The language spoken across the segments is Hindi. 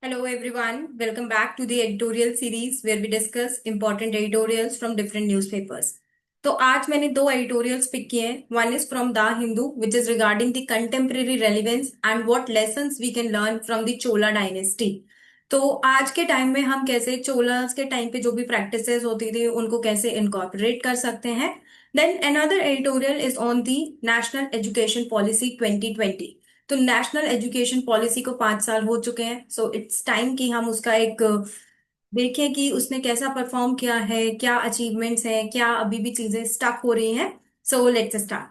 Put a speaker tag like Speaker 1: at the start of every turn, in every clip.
Speaker 1: Hello everyone, welcome back to the editorial series where we discuss important editorials from different newspapers. तो आज मैंने दो एडिटोरियल्स पिक किए हैं. One is from the Hindu which is regarding the contemporary relevance and what lessons we can learn from the Chola dynasty. तो आज के टाइम में हम कैसे चोलास के टाइम पे जो भी प्रैक्टिसेस होती थी उनको कैसे इनकॉर्पोरेट कर सकते हैं. Then another editorial is on the national education policy 2020. तो नेशनल एजुकेशन पॉलिसी को 5 साल हो चुके हैं, सो इट्स टाइम कि हम उसका एक देखें कि उसने कैसा परफॉर्म किया है, क्या अचीवमेंट्स हैं, क्या अभी भी चीजें स्टक हो रही हैं. So let's start.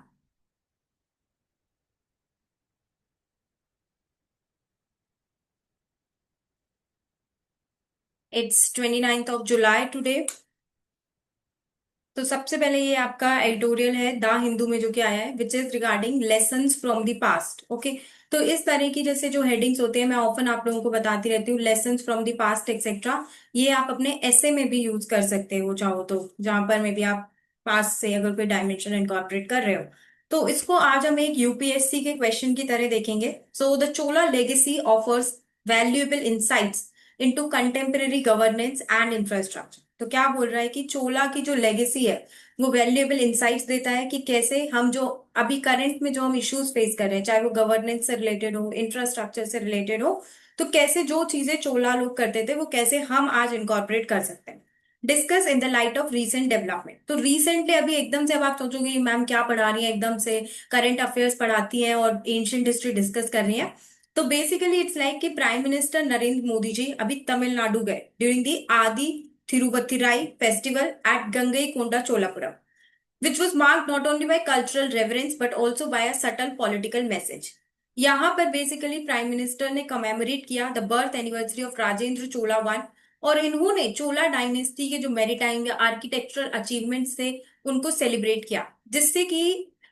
Speaker 1: It's 29th of July today. तो सबसे पहले ये आपका एडिटोरियल है द हिंदू में जो कि आया है विच is regarding lessons from the past. Okay. तो इस तरह की जैसे जो हेडिंग्स होते हैं मैं ऑफन आप लोगों को बताती रहती हूँ, lessons from the past etcetera. ये आप अपने ऐसे में भी यूज कर सकते हो चाहो तो, जहां पर में भी आप पास्ट से अगर कोई डायमेंशन इनकॉर्पोरेट कर रहे हो. तो इसको आज हम एक यूपीएससी के क्वेश्चन की तरह देखेंगे. So the Chola legacy offers valuable insights into contemporary governance and infrastructure. तो क्या बोल रहा है कि चोला की जो लेगेसी है वो वैल्यूएबल इंसाइट्स देता है कि कैसे हम जो अभी करंट में जो हम इश्यूज फेस कर रहे हैं, चाहे वो गवर्नेंस से रिलेटेड हो, इंफ्रास्ट्रक्चर से रिलेटेड हो, तो कैसे जो चीजें चोला लोग करते थे वो कैसे हम आज इनकॉर्पोरेट कर सकते हैं. Discuss in the light of recent development. तो रिसेंटली अभी एकदम से अब आप सोचोगे मैम क्या पढ़ा रही है, एकदम से करंट अफेयर्स पढ़ाती हैं और एंशियंट हिस्ट्री डिस्कस कर रही है. तो बेसिकली इट्स लाइक कि प्राइम मिनिस्टर नरेंद्र मोदी जी अभी तमिलनाडु गए during the Aadi Thiruvathirai festival at Gangaikonda Cholapuram, which was marked not only by cultural reverence but also by a subtle political message. यहाँ पर बेसिकली प्राइम मिनिस्टर ने कमेमोरेट किया the birth anniversary of Rajendra Chola one, और इन्होंने चोला डायनेस्टी के जो मैरीटाइम या आर्किटेक्चरल अचीवमेंट्स थे उनको सेलिब्रेट किया, जिससे कि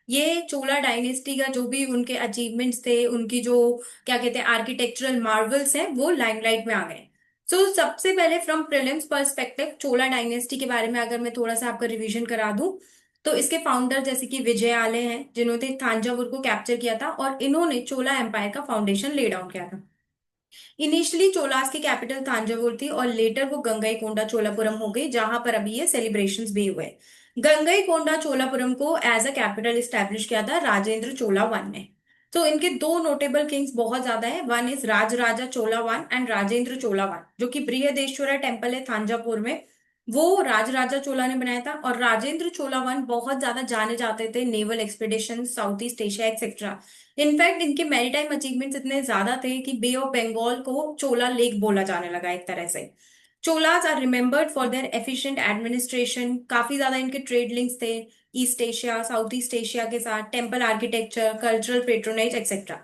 Speaker 1: ये चोला डायनेस्टी का जो भी उनके अचीवमेंट्स थे, उनकी जो क्या कहते हैं आर्किटेक्चरल मार्वल्स हैं, वो लाइमलाइट में आ गए. सो सबसे पहले from prelims perspective Chola dynasty के बारे में अगर मैं थोड़ा सा आपका रिवीजन करा दूं, तो इसके फाउंडर जैसे कि विजय आले हैं जिन्होंने थांजावुर को कैप्चर किया था और इन्होंने चोला एम्पायर का फाउंडेशन ले डाउन किया था. इनिशियली चोलास की कैपिटल थांजावुर थी और लेटर वो गंगईकोंडा चोलापुरम हो गई, जहां पर अभी ये सेलिब्रेशंस भी हुए. गंगईकोंडा चोलापुरम को एज अ कैपिटल स्टैब्लिश किया था राजेंद्र चोला वन ने. तो इनके दो नोटेबल किंग्स बहुत ज्यादा है. One is Rajaraja Chola one and Rajendra Chola one, जो कि बृहदेश्वरा टेम्पल है थांजापुर में, वो राजराजा चोला ने बनाया था. और राजेंद्र चोला वन बहुत ज्यादा जाने जाते थे naval expedition south East Asia etcetera. In fact इनके मैरीटाइम अचीवमेंट्स इतने ज्यादा थे कि बे ऑफ बंगाल को चोला लेक बोला जाने लगा एक तरह से. Cholas are remembered for their efficient administration. काफी ज्यादा इनके ट्रेड लिंक्स थे East Asia South East Asia के साथ, temple architecture, cultural patronage etcetera.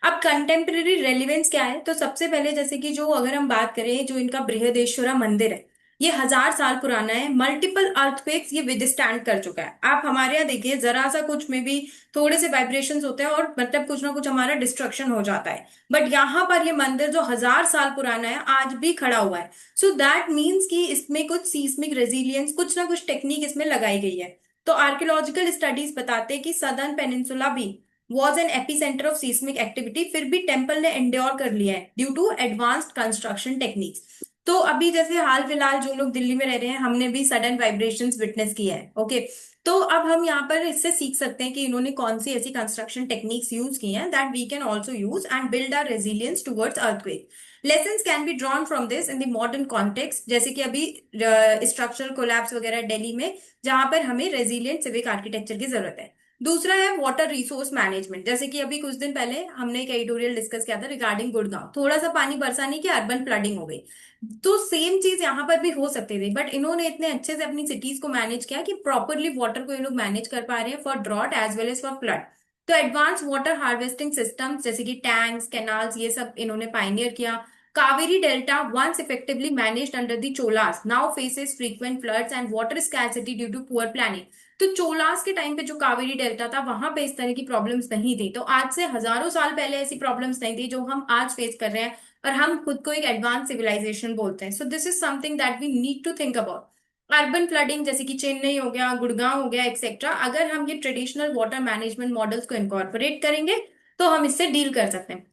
Speaker 1: अब कंटेम्प्रेरी रेलिवेंस क्या है, तो सबसे पहले जैसे कि जो अगर हम बात करें जो इनका बृहदेश्वरा मंदिर है, ये 1000 साल पुराना है. मल्टीपल अर्थक्वेक्स ये विदस्टैंड कर चुका है. आप हमारे यहाँ देखिए जरा सा कुछ में भी थोड़े से वाइब्रेशंस होते हैं और मतलब कुछ ना कुछ हमारा डिस्ट्रक्शन हो जाता है. बट यहाँ पर ये मंदिर जो 1000 साल पुराना है आज भी खड़ा हुआ है. सो दैट मीन्स कि इसमें कुछ सीस्मिक रेजिलियंस, कुछ ना कुछ टेक्निक इसमें लगाई गई है. तो आर्कियोलॉजिकल स्टडीज बताते हैं कि सदर्न पेनिनसुला भी was an epicentre of seismic activity, फिर भी टेम्पल ने एंड्योर कर लिया है due to advanced construction techniques. तो अभी जैसे हाल फिलहाल जो लोग दिल्ली में रह रहे हैं हमने भी सडन वाइब्रेशंस विटनेस किया है. ओके. तो अब हम यहाँ पर इससे सीख सकते हैं कि इन्होंने कौन सी ऐसी कंस्ट्रक्शन टेक्निक्स यूज की हैं that we can also use and build our resilience towards earthquake. Lessons can be drawn from this in the modern context, जैसे कि अभी स्ट्रक्चरल कोलैप्स वगैरह दिल्ली में, जहां पर हमें रेजिलियंट सिविक आर्किटेक्चर की जरूरत है. दूसरा है वाटर रिसोर्स मैनेजमेंट. जैसे कि अभी कुछ दिन पहले हमने एक एडिटोरियल डिस्कस किया था रिगार्डिंग गुड़गांव, थोड़ा सा पानी बरसा नहीं कि अर्बन फ्लडिंग हो गई. तो सेम चीज यहाँ पर भी हो सकती थी, बट इन्होंने इतने अच्छे से अपनी सिटीज को मैनेज किया कि प्रॉपरली वाटर को ये लोग मैनेज कर पा रहे हैं for drought as well as for flood. तो एडवांस वाटर हार्वेस्टिंग सिस्टम्स जैसे कि टैंक्स, कैनाल्स, ये सब इन्होंने पाइनियर किया. Kaveri delta once effectively managed under the cholas now faces frequent floods and water scarcity due to poor planning. तो चोलास के टाइम पे जो कावेरी डेल्टा था वहां पे इस तरह की प्रॉब्लम्स नहीं थी. तो आज से हजारों साल पहले ऐसी प्रॉब्लम्स नहीं थी जो हम आज फेस कर रहे हैं, और हम खुद को एक एडवांस सिविलाइजेशन बोलते हैं. So this is something that we need to think about. Urban flooding जैसे कि चेन्नई हो गया, गुड़गांव हो गया एक्सेट्रा, अगर हम ये ट्रेडिशनल वाटर मैनेजमेंट मॉडल्स को इनकॉर्पोरेट करेंगे तो हम इससे डील कर सकते हैं.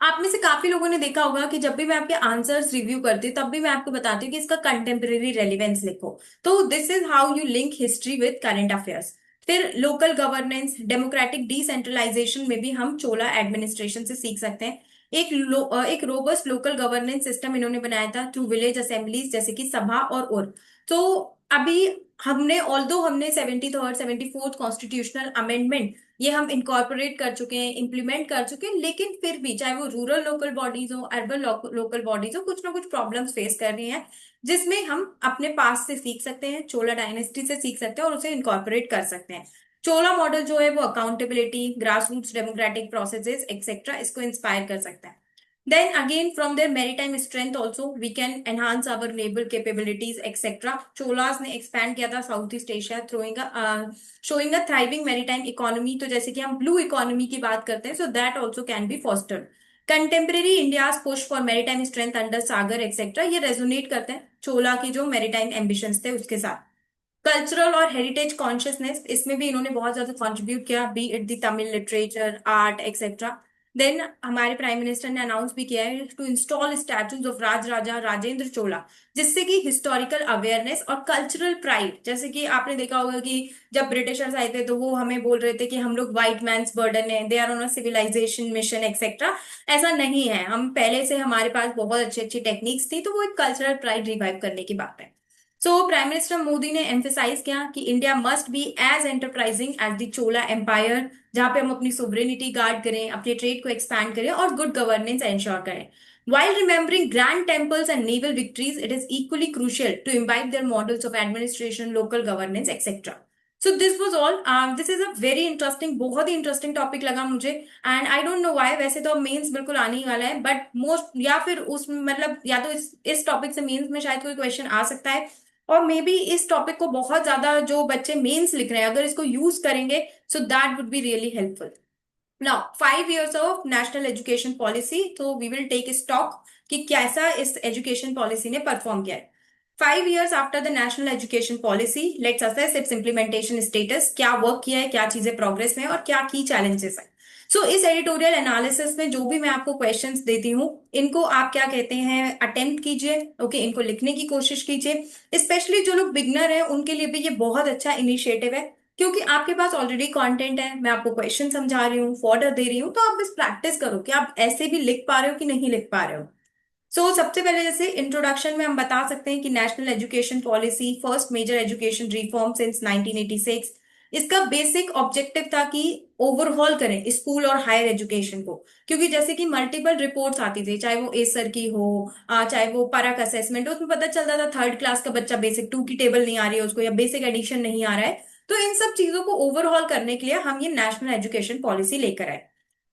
Speaker 1: आप में से काफी लोगों ने देखा होगा कि जब भी मैं आपके आंसर्स रिव्यू करती हूँ तब भी मैं आपको बताती हूँ कि इसका कंटेम्परेरी रेलिवेंस लिखो। तो this is how you link history with current affairs. फिर लोकल गवर्नेंस, डेमोक्रेटिक डिसेंट्रलाइजेशन में भी हम चोला एडमिनिस्ट्रेशन से सीख सकते हैं। एक रोबस्ट लोकल गवर्नेंस सिस्टम इन्होंने बनाया था थ्रू विलेज असेंबलीज, जैसे कि सभा और उर। तो अभी हमने ऑल्दो हमने 73rd 74th कॉन्स्टिट्यूशनल अमेंडमेंट ये हम इनकॉर्पोरेट कर चुके हैं, इम्प्लीमेंट कर चुके हैं, लेकिन फिर भी चाहे वो रूरल लोकल बॉडीज हो, अर्बन लोकल बॉडीज हो, कुछ ना कुछ प्रॉब्लम्स फेस कर रही हैं, जिसमें हम अपने पास से सीख सकते हैं, चोला डायनेस्टी से सीख सकते हैं और उसे इनकॉर्पोरेट कर सकते हैं। चोला मॉडल जो है वो accountability, grass roots democratic processes etcetera इसको इंस्पायर कर सकता है। Then again, from their maritime strength also, we can enhance our naval capabilities, etc. Cholas ने expand किया था south East Asia, showing a thriving maritime economy. तो जैसे कि हम blue economy की बात करते हैं, so that also can be fostered. Contemporary India's push for maritime strength under Sagar, etc. ये resonate करते हैं चोला की जो maritime ambitions थे उसके साथ। कल्चरल और हेरिटेज कॉन्शियसनेस, इसमें भी इन्होंने बहुत ज्यादा कंट्रीब्यूट किया, be it the Tamil literature, art etcetera. Then हमारे प्राइम मिनिस्टर ने अनाउंस भी किया है to install statues of Raj Raja Rajendra Chola, जिससे कि हिस्टोरिकल अवेयरनेस और कल्चरल प्राइड, जैसे कि आपने देखा होगा कि जब ब्रिटिशर्स आए थे तो वो हमें बोल रहे थे कि हम लोग व्हाइट मैन्स बर्डन है, they are on a civilization mission etcetera. ऐसा नहीं है, हम पहले से हमारे पास बहुत अच्छी अच्छी टेक्निक्स थी, तो वो एक कल्चरल प्राइड रिवाइव करने की बात है। सो प्राइम मिनिस्टर मोदी ने एम्फेसाइज किया कि India must be as enterprising as the Chola empire, जहां पे हम अपनी सोवरेनिटी गार्ड करें, अपने ट्रेड को एक्सपैंड करें और गुड गवर्नेंस एंश्योर करें। While remembering grand temples and naval victories, it is equally crucial to imbibe their models of administration, local governance, etc. So this was all. This is a very interesting, बहुत ही इंटरेस्टिंग टॉपिक लगा मुझे, and I don't know why. वैसे तो मेंस बिल्कुल आने ही वाला है, बट मोस्ट या फिर उस मतलब या तो इस टॉपिक से मेंस में शायद कोई क्वेश्चन आ सकता है, और मे बी इस टॉपिक को बहुत ज्यादा जो बच्चे मेंस लिख रहे हैं अगर इसको यूज करेंगे, so that would be really helpful. Now 5 years of national education policy, तो वी विल टेक स्टॉक कि कैसा इस एजुकेशन पॉलिसी ने परफॉर्म किया है। 5 years after the national education policy, let's assess it's implementation status, क्या वर्क किया है, क्या चीजें प्रोग्रेस में है और क्या की चैलेंजेस है। सो इस एडिटोरियल एनालिसिस में जो भी मैं आपको क्वेश्चंस देती हूँ, इनको आप क्या कहते हैं अटेम्प्ट कीजिए, ओके, इनको लिखने की कोशिश कीजिए। स्पेशली जो लोग बिगनर हैं उनके लिए भी ये बहुत अच्छा इनिशिएटिव है, क्योंकि आपके पास ऑलरेडी कंटेंट है, मैं आपको क्वेश्चन समझा रही हूँ, फॉर्डर दे रही हूँ, तो आप बस प्रैक्टिस करो कि आप ऐसे भी लिख पा रहे हो कि नहीं लिख पा रहे हो। सबसे पहले जैसे इंट्रोडक्शन में हम बता सकते हैं कि national education policy first major education reform since 1986। इसका बेसिक ऑब्जेक्टिव था कि ओवरहॉल करें स्कूल और हायर एजुकेशन को, क्योंकि जैसे कि मल्टीपल रिपोर्ट्स आती थी, चाहे वो एसर की हो, चाहे वो परख असेसमेंट हो, उसमें पता चलता था थर्ड क्लास का बच्चा बेसिक टू की टेबल नहीं आ रही है उसको, या बेसिक एडिशन नहीं आ रहा है। तो इन सब चीजों को ओवरहॉल करने के लिए हम ये नेशनल एजुकेशन पॉलिसी लेकर आए।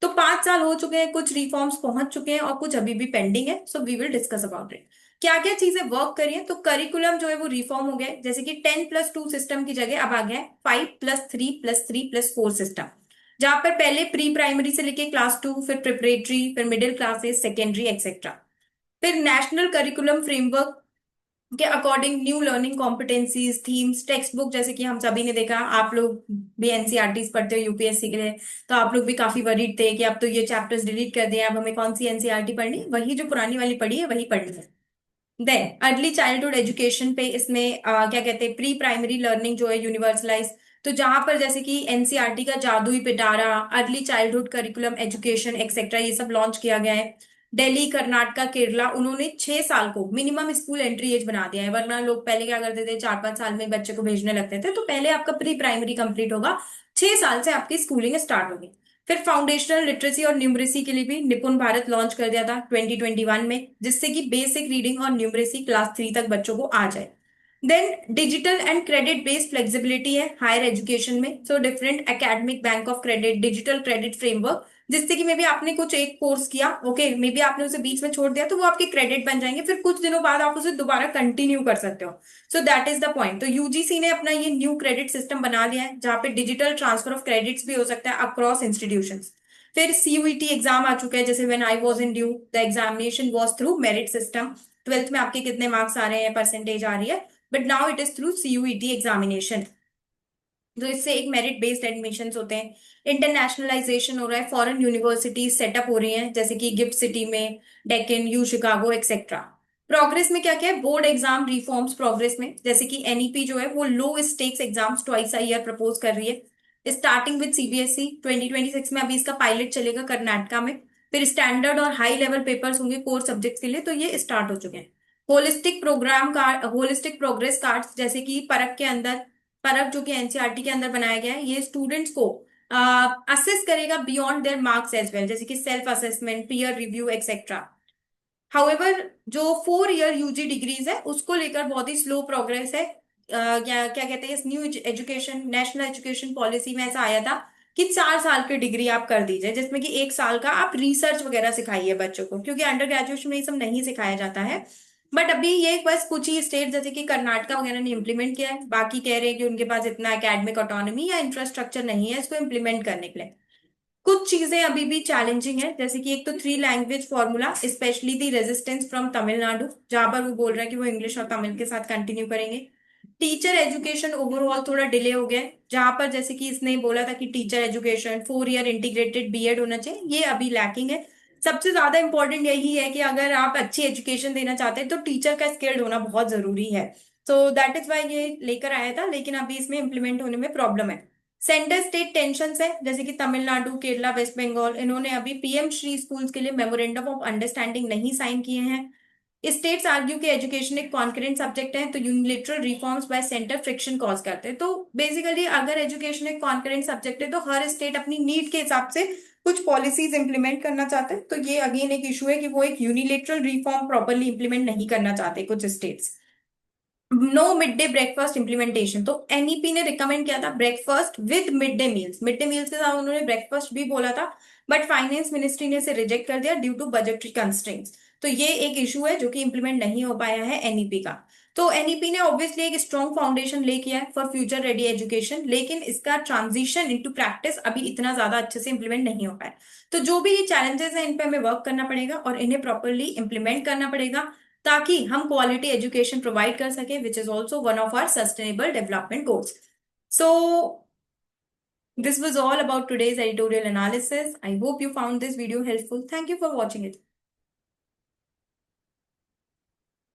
Speaker 1: तो 5 साल हो चुके हैं, कुछ रिफॉर्म्स पहुंच चुके हैं और कुछ अभी भी पेंडिंग है, so we will discuss about it. क्या क्या चीजें वर्क करी है, तो करिकुलम जो है वो रिफॉर्म हो गया है, जैसे कि 10+2 सिस्टम की जगह अब आ गया है 5+3+3+4 सिस्टम, जहां पर पहले प्री प्राइमरी से लेके क्लास 2, फिर प्रिपरेटरी, फिर मिडिल क्लासेस, सेकेंडरी एक्सेट्रा। फिर नेशनल करिकुलम फ्रेमवर्क के according new learning competencies, themes, text book, जैसे कि हम सभी ने देखा, आप लोग भी एनसीईआरटीज पढ़ते हो यूपीएससी के लिए, तो आप लोग भी काफी वरीड थे कि अब तो ये चैप्टर्स डिलीट कर दिए, अब हमें कौन सी एनसीईआरटी पढ़नी, वही जो पुरानी वाली पढ़ी है वही पढ़नी है। देन अर्ली चाइल्डहुड एजुकेशन पे इसमें क्या कहते हैं प्री प्राइमरी लर्निंग जो है यूनिवर्सलाइज, तो जहां पर जैसे कि एनसीईआरटी का जादुई पिटारा, early childhood curriculum education etcetera ये सब लॉन्च किया गया है। दिल्ली, कर्नाटका, केरला, उन्होंने 6 साल को मिनिमम स्कूल एंट्री एज बना दिया है, वरना लोग पहले क्या करते थे 4-5 साल में बच्चे को भेजने लगते थे, तो पहले आपका प्री प्राइमरी कंप्लीट होगा, 6 साल से आपकी स्कूलिंग स्टार्ट होगी। फिर फाउंडेशनल लिटरेसी और न्यूमरेसी के लिए भी निपुण भारत लॉन्च कर दिया था 2021 में, जिससे कि बेसिक रीडिंग और न्यूमरेसी क्लास 3 तक बच्चों को आ जाए। Then digital and credit based flexibility है हायर एजुकेशन में, so different academic bank of credit, digital credit framework, जिससे कि मे बी आपने कुछ एक कोर्स किया, ओके, मे बी आपने उसे बीच में छोड़ दिया, तो वो आपके क्रेडिट बन जाएंगे, फिर कुछ दिनों बाद आप उसे दोबारा कंटिन्यू कर सकते हो। So that is the point. तो यूजीसी ने अपना ये न्यू क्रेडिट सिस्टम बना लिया है, जहां पे डिजिटल ट्रांसफर ऑफ क्रेडिट्स भी हो सकता है अक्रॉस इंस्टीट्यूशंस। फिर सीयूईटी एग्जाम आ चुका है, जैसे when I was in due the examination was through merit system, twelfth में आपके कितने मार्क्स आ रहे हैं, परसेंटेज आ रही है, but now it is through CUET examination. तो इससे एक मेरिट बेस्ड एडमिशंस होते हैं, इंटरनेशनलाइजेशन हो रहा है, फॉरेन यूनिवर्सिटीज सेटअप हो रही हैं जैसे कि गिफ्ट सिटी में, Deccan, you Chicago etcetera. Progress में क्या क्या है, बोर्ड एग्जाम रिफॉर्म्स प्रोग्रेस में, जैसे कि एनईपी जो है वो low stakes exams twice a year propose कर रही है, स्टार्टिंग विद सीबीएसई 2026 में। अभी इसका पायलट चलेगा कर्नाटका में। फिर स्टैंडर्ड और हाई लेवल पेपर्स होंगे कोर सब्जेक्ट्स के लिए, तो ये स्टार्ट हो चुके हैं। Holistic program card, holistic progress cards, जैसे कि परख के अंदर, परख जो कि एनसीईआरटी के अंदर बनाया गया है, ये स्टूडेंट्स को असेस करेगा beyond their marks as well, जैसे कि self assessment, peer review etcetera. However जो 4 ईयर यूजी डिग्रीज है उसको लेकर बहुत ही स्लो प्रोग्रेस है। क्या क्या कहते हैं, इस new education, national education policy में ऐसा आया था कि 4 साल की डिग्री आप कर दीजिए, जिसमें कि 1 साल का आप रिसर्च वगैरह सिखाइए बच्चों को, क्योंकि अंडर ग्रेजुएशन में ये सब नहीं सिखाया जाता है। बट अभी ये बस कुछ ही स्टेट जैसे कि कर्नाटका वगैरह ने इम्प्लीमेंट किया है, बाकी कह रहे हैं कि उनके पास इतना एकेडमिक ऑटोनॉमी या इंफ्रास्ट्रक्चर नहीं है इसको इम्प्लीमेंट करने के लिए। कुछ चीजें अभी भी चैलेंजिंग है, जैसे कि एक तो 3 language formula, specially the resistance from Tamil Nadu, जहां पर वो बोल रहा है कि वो इंग्लिश और तमिल के साथ कंटिन्यू करेंगे। टीचर एजुकेशन ओवरऑल थोड़ा डिले हो गया है, जहां पर जैसे कि इसने बोला था कि teacher education 4 year integrated B Ed होना चाहिए, ये अभी लैकिंग है। सबसे ज्यादा इंपॉर्टेंट यही है कि अगर आप अच्छी एजुकेशन देना चाहते हैं तो टीचर का स्किल्ड होना बहुत जरूरी है। तो दैट इज वाई ये लेकर आया था, लेकिन अभी इसमें इम्प्लीमेंट होने में प्रॉब्लम है। सेंटर स्टेट टेंशन है, जैसे कि तमिलनाडु, केरला, वेस्ट बंगाल, इन्होंने अभी पीएम श्री स्कूल्स के लिए मेमोरेंडम ऑफ अंडरस्टैंडिंग नहीं साइन किए हैं। स्टेट्स आर्ग्यू कि एजुकेशन एक कॉन्करेंट सब्जेक्ट है, तो unilateral reforms bye centre friction cause करते हैं। तो बेसिकली अगर एजुकेशन एक कॉन्करेंट सब्जेक्ट है तो हर स्टेट अपनी नीड के हिसाब से कुछ पॉलिसीज इंप्लीमेंट करना चाहते हैं, तो ये अगेन एक इशू है कि वो एक यूनिलेटरल रिफॉर्म प्रॉपरली इंप्लीमेंट नहीं करना चाहते कुछ states. No mid day breakfast implementation, तो एनईपी ने रिकमेंड किया था breakfast with mid day meals के साथ उन्होंने ब्रेकफास्ट भी बोला था, बट फाइनेंस मिनिस्ट्री ने इसे रिजेक्ट कर दिया ड्यू टू बजटरी कंस्ट्रेंट्स। तो ये एक इशू है जो कि इंप्लीमेंट नहीं हो पाया है एनईपी का। तो एनईपी ने ऑब्वियसली एक स्ट्रॉन्ग फाउंडेशन ले किया है फॉर फ्यूचर रेडी एजुकेशन, लेकिन इसका ट्रांजिशन इनटू प्रैक्टिस अभी इतना ज्यादा अच्छे से इंप्लीमेंट नहीं हो पाया। तो जो भी ये चैलेंजेस हैं इन पे हमें वर्क करना पड़ेगा और इन्हें प्रॉपरली इंप्लीमेंट करना पड़ेगा, ताकि हम क्वालिटी एजुकेशन प्रोवाइड कर सके, which is also one of our sustainable development goals. So this was all about today's editorial analysis. I hope you found this video helpful. Thank you for watching it.